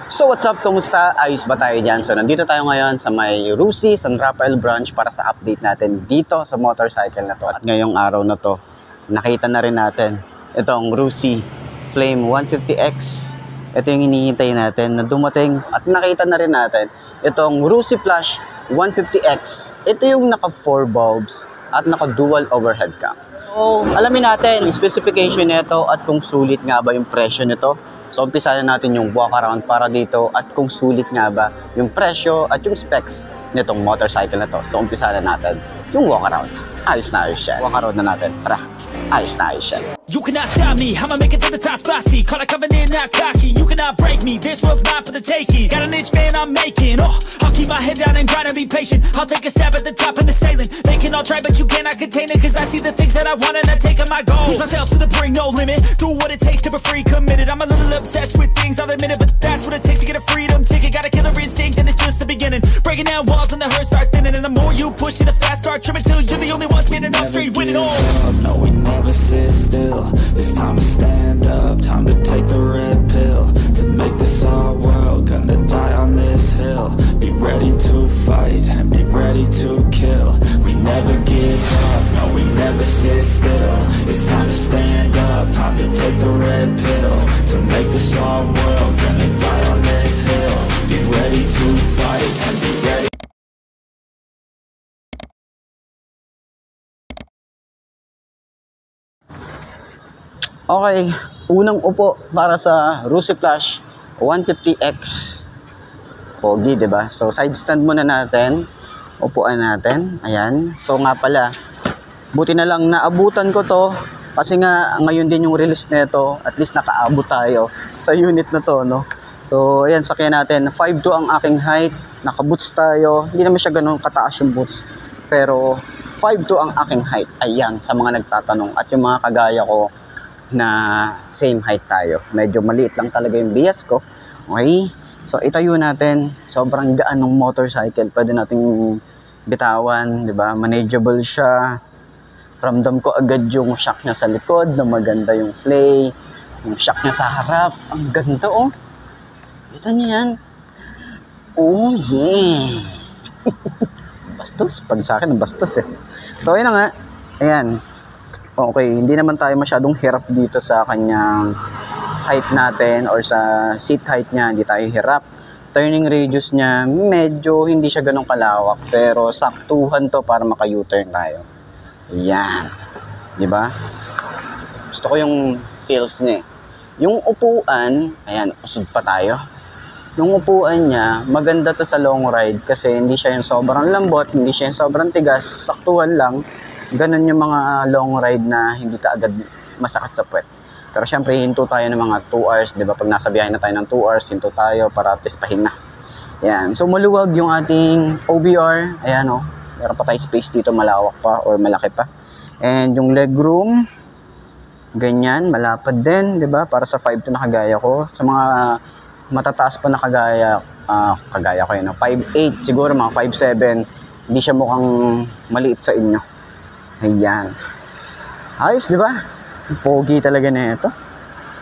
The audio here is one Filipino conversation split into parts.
So what's up? Kumusta? Ayos ba tayo dyan? So nandito tayo ngayon sa may Rusi San Rafael branch para sa update natin dito sa motorcycle na to. At ngayong araw na to, nakita na rin natin itong Rusi Flame 150X. Ito yung hinihintay natin na dumating at nakita na rin natin itong Rusi Flash 150X. Ito yung naka 4 bulbs at naka dual overhead cam. So alamin natin yung specification nito at kung sulit nga ba yung presyo nito. So umpisa na natin yung walk around para dito at kung sulit nga ba yung presyo at yung specs nitong motorcycle na to. So umpisa na natin yung walk around. Ayos na ayos yan. Walk around na natin. Tara, ayos na ayos yan. You cannot stop me, I'ma make it to the top spicy. Call a covenant, not cocky. You cannot break me, this world's mine for the taking. Got an itch, man, I'm making. I'll keep my head down and grind and be patient. I'll take a stab at the top and the sailing. They can all try, but you cannot contain it. Cause I see the things that I want and I take on my goal. Push myself to the brink, no limit. Do what it takes to be free, committed. I'm a little obsessed with things, I'll admit it. But that's what it takes to get a freedom ticket. Got a killer instinct and it's just the beginning. Breaking down walls and the hurt start thinning. And the more you push it, the fast start trimming. Till you're the only one standing up straight, winning all. No, we never sit still. It's time to stand up, time to take the red pill. To make this our world, gonna die on this hill. Be ready to fight and be ready to kill. We never give up, no, we never sit still. It's time to stand up, time to take the red pill. To make this our world, gonna die on this hill. Be ready to fight and be ready. Okay, unang upo para sa Rusi Flash 150X. Pogi, 'di ba? So side stand muna natin. Upuan natin. Ayan. So nga pala, buti na lang naabutan ko 'to kasi nga ngayon din yung release nito. At least nakaabot tayo sa unit na 'to, no? So ayan, sakyan natin. 5'2" ang aking height. Naka-boots tayo. Hindi naman siya ganoon kataas yung boots. Pero 5'2" ang aking height. Ayan, sa mga nagtatanong at yung mga kagaya ko na same height tayo. Medyo maliit lang talaga yung bias ko. Okay? So itayo natin. Sobrang gaan ng motorcycle. Pwede nating bitawan, 'di ba? Manageable siya. Ramdam ko agad yung shock niya sa likod, na maganda yung play. Yung shock niya sa harap, ang ganda oh. Ito niyo yan. Oh yeah. Bastos, pag sa akin bastos eh. So ayun na nga. Ayan. Okay, hindi naman tayo masyadong hirap dito sa kanyang height natin or sa seat height niya, hindi tayo hirap. Turning radius niya, medyo hindi siya ganun kalawak, pero saktuhan to para maka-U-turn tayo. Yan. 'Di ba? Gusto ko yung feels niya. Yung upuan, ayan, usod pa tayo. Yung upuan niya, maganda to sa long ride kasi hindi siya yung sobrang lambot, hindi siya yung sobrang tigas, saktuhan lang. Ganun yung mga long ride na hindi ka agad masakit sa puwet. Pero syempre, hinto tayo ng mga 2 hours, 'di ba? Pag nasa biyahe na tayo ng 2 hours, hinto tayo para at least pahinga. Yan. So maluwag yung ating OBR. Ayan oh. Meron pa tayong space dito, malawak pa or malaki pa. And yung legroom, ganyan, malapad din, 'di ba? Para sa 5'2" na kagaya ko. Sa mga matataas pa na kagaya ko yun, 5'8", siguro mga 5'7", hindi siya mukhang maliit sa inyo. Ayan. Ayos, di ba? Pogi talaga na ito.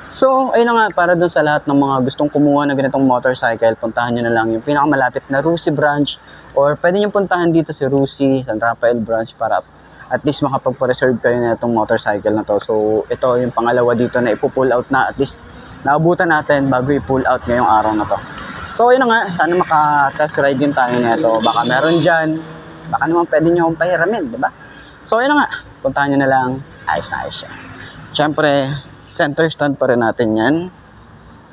So, ayun na nga, para dun sa lahat ng mga gustong kumuha ng ganitong motorcycle, puntahan nyo na lang yung pinakamalapit na Rusi branch or pwede nyo puntahan dito si Rusi San Rafael branch para at least makapagpa-reserve kayo na itong motorcycle na to. So, ito yung pangalawa dito na ipo-pull out na at least naabutan natin bago i-pull out ngayong araw na to. So, ayun na nga, sana maka-test ride din tayo nito. Baka meron dyan, baka naman pwede nyo akong pahiramin, di ba? So, ayun na nga. Puntahan nyo na lang. Ayos na ayos siya. Siyempre, center stand pa rin natin yan.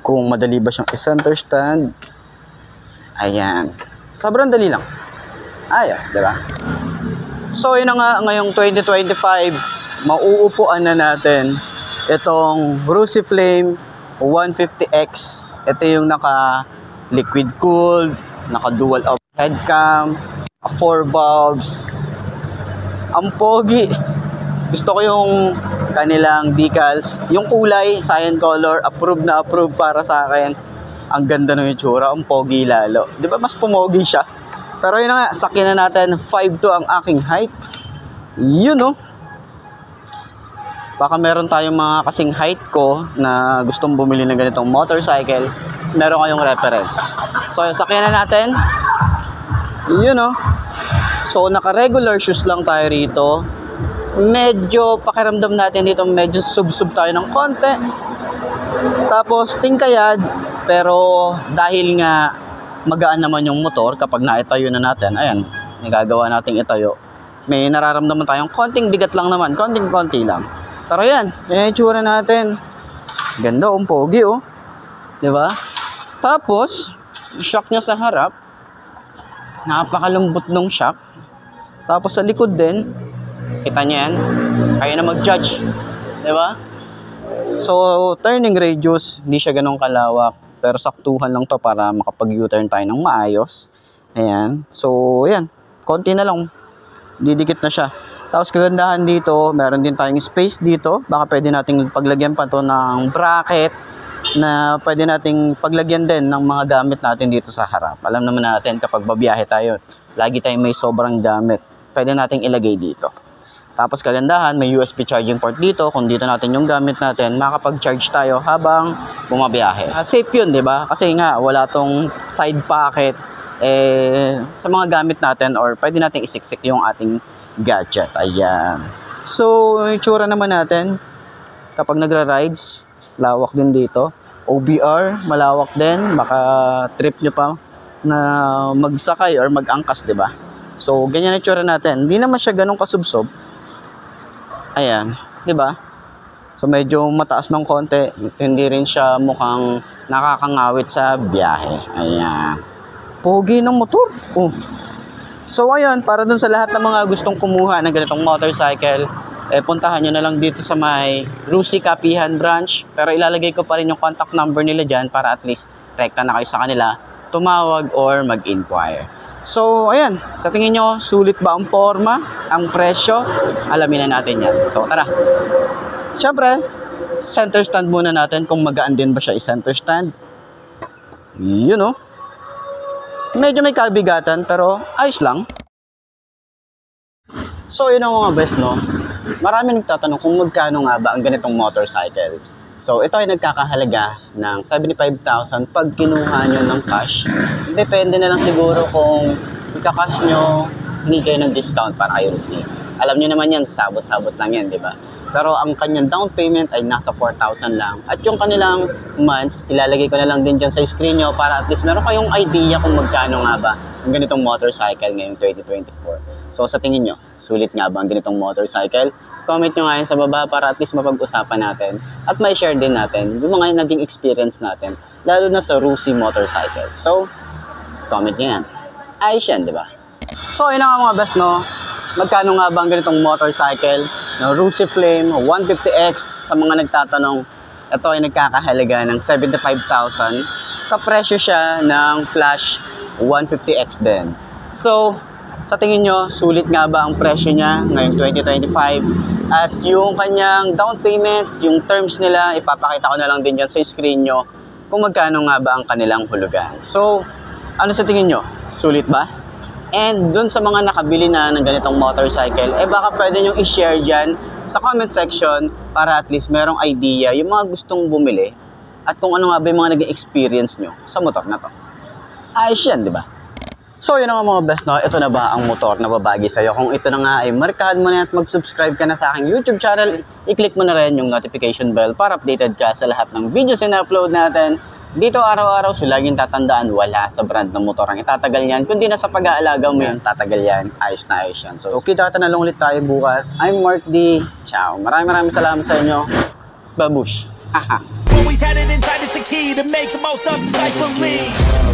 Kung madali ba siyang i-center stand. Ayan. Sobrang dali lang. Ayos, di ba? So, ayun na nga. Ngayong 2025, mauupuan na natin itong Rusi Flame 150X. Ito yung naka-liquid cooled, naka-dual overhead cam, 4 bulbs. Ang pogi. Gusto ko yung kanilang decals. Yung kulay, cyan color, approved na approved para sa akin. Ang ganda ng itsura. Ang pogi lalo. Di ba mas pumogi siya? Pero yun na nga, sakyan na natin. 5'2" ang aking height. Yun oh. Baka meron tayong mga kasing height ko na gustong bumili ng ganitong motorcycle. meron kayong reference. So, yung sakyan na natin, yun o. So, naka-regular shoes lang tayo rito. Medyo pakiramdam natin dito, medyo sub-sub tayo ng konti. Tapos, tingkayad, pero dahil nga magaan naman yung motor kapag naitayo na natin, ayan, nagagawa nating itayo. May nararamdaman tayong konting bigat lang naman, konting-konti lang. Pero yan, yung itsura natin. Ganda, pogi oh. Diba? Tapos, shock niya sa harap. Napakalambot ng shock. Tapos sa likod din, kita niya yan. Kaya na mag-judge. Diba? So, turning radius, hindi siya ganun kalawak. Pero saktuhan lang to para makapag-U-turn tayo ng maayos. Ayan. So, ayan. Konti na lang. Didikit na siya. Tapos kagandahan dito, meron din tayong space dito. Baka pwede nating paglagyan pa to ng bracket na pwede nating paglagyan din ng mga gamit natin dito sa harap. Alam naman natin kapag babiyahe tayo, lagi tayong may sobrang gamit. Pwede nating ilagay dito. Tapos kagandahan, may USB charging port dito. Kung dito natin yung gamit natin, makapag-charge tayo habang bumabiyahe. Safe yun, di ba? Kasi nga, wala tong side pocket sa mga gamit natin or pwede nating isiksik yung ating gadget. Ayan. So, yung tsura naman natin, kapag nagra-rides, lawak din dito. OBR, malawak din. Baka trip nyo pa na magsakay or mag-angkas, di ba? So, ganyan yung tsura natin. Hindi naman siya ganun kasubsob. Ayan, di ba? So, medyo mataas ng konti. Hindi rin siya mukhang nakakangawit sa biyahe. Ayan. Pogi ng motor. Oh. So, ayun, para dun sa lahat ng mga gustong kumuha ng ganitong motorcycle, puntahan nyo na lang dito sa may Rusi Kapihan branch. Pero ilalagay ko pa rin yung contact number nila dyan para at least rekta na kayo sa kanila, tumawag or mag-inquire. So, ayan, sa tingin nyo, sulit ba ang forma, ang presyo? Alamin na natin yan. So, tara. Siyempre, center stand muna natin kung magaan din ba siya i-center stand. You know. Medyo may kabigatan pero ayos lang. So, yun ang mga best, no? Marami nagtatanong kung magkano nga ba ang ganitong motorcycle. So, ito ay nagkakahalaga ng 75,000 pag kinuha nyo ng cash. Depende na lang siguro kung ika-cash nyo, hindi kayo ng discount para kayo Rusi. Alam nyo naman yan, sabot-sabot lang yan, di ba? Pero ang kanyang down payment ay nasa 4,000 lang. At yung kanilang months, ilalagay ko na lang din dyan sa screen nyo para at least meron kayong idea kung magkano nga ba ang ganitong motorcycle ngayong 2024. So sa tingin nyo, sulit nga ba ang ganitong motorcycle? Comment nyo nga yan sa baba para at least mapag-usapan natin at may share din natin yung mga naging experience natin, lalo na sa Rusi motorcycle. So, comment nyo yan. Ayos yan, di ba? So, yun nga mga best, no? Magkano nga ba ang ganitong motorcycle? No, Rusi Flame 150X, sa mga nagtatanong, ito ay nagkakahalaga ng 75,000. Kapresyo siya ng Flash 150X din. So, sa tingin nyo, sulit nga ba ang presyo niya ngayong 2025? At yung kanyang down payment, yung terms nila, ipapakita ko na lang din dyan sa screen nyo kung magkano nga ba ang kanilang hulugan. So, ano sa tingin nyo? Sulit ba? And dun sa mga nakabili na ng ganitong motorcycle, baka pwede nyo i-share dyan sa comment section para at least merong idea yung mga gustong bumili at kung ano nga ba yung mga naging experience nyo sa motor na to. Ayos yan, di ba? So, yun ang mga best, no? Ito na ba ang motor na babagi sa'yo? Kung ito na nga ay markahan mo na at mag-subscribe ka na sa aking YouTube channel, i-click mo na rin yung notification bell para updated ka sa lahat ng videos na upload natin. Dito araw-araw, so laging tatandaan, wala sa brand ng motor ang itatagal yan. Kundi na sa pag-aalaga mo yan, tatagal yan. Ayos na ayos yan. So, kita na lang ulit tayo bukas. I'm Mark D. Ciao. Maraming salamat sa inyo. Babush. Haha. Always had it inside, it's the key to make the most of this life believe.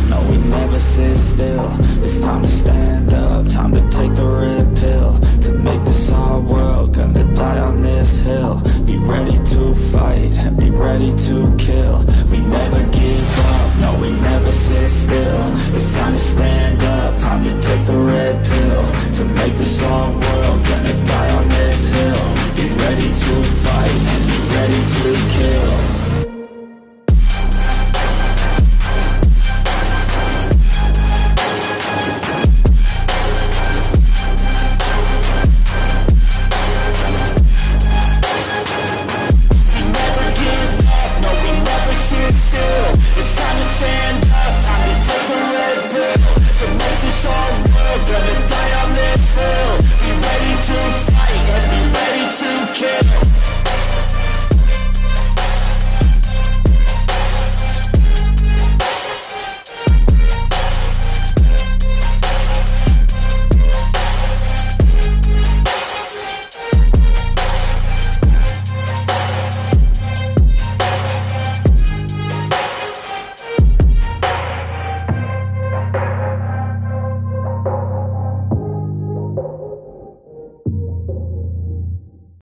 No, we never sit still. It's time to stand up, time to take the red pill. To make this our world, gonna die on this hill. Be ready to fight and be ready to kill. We never give up, no, we never sit still. It's time to stand up, time to take the red pill. To make this our world,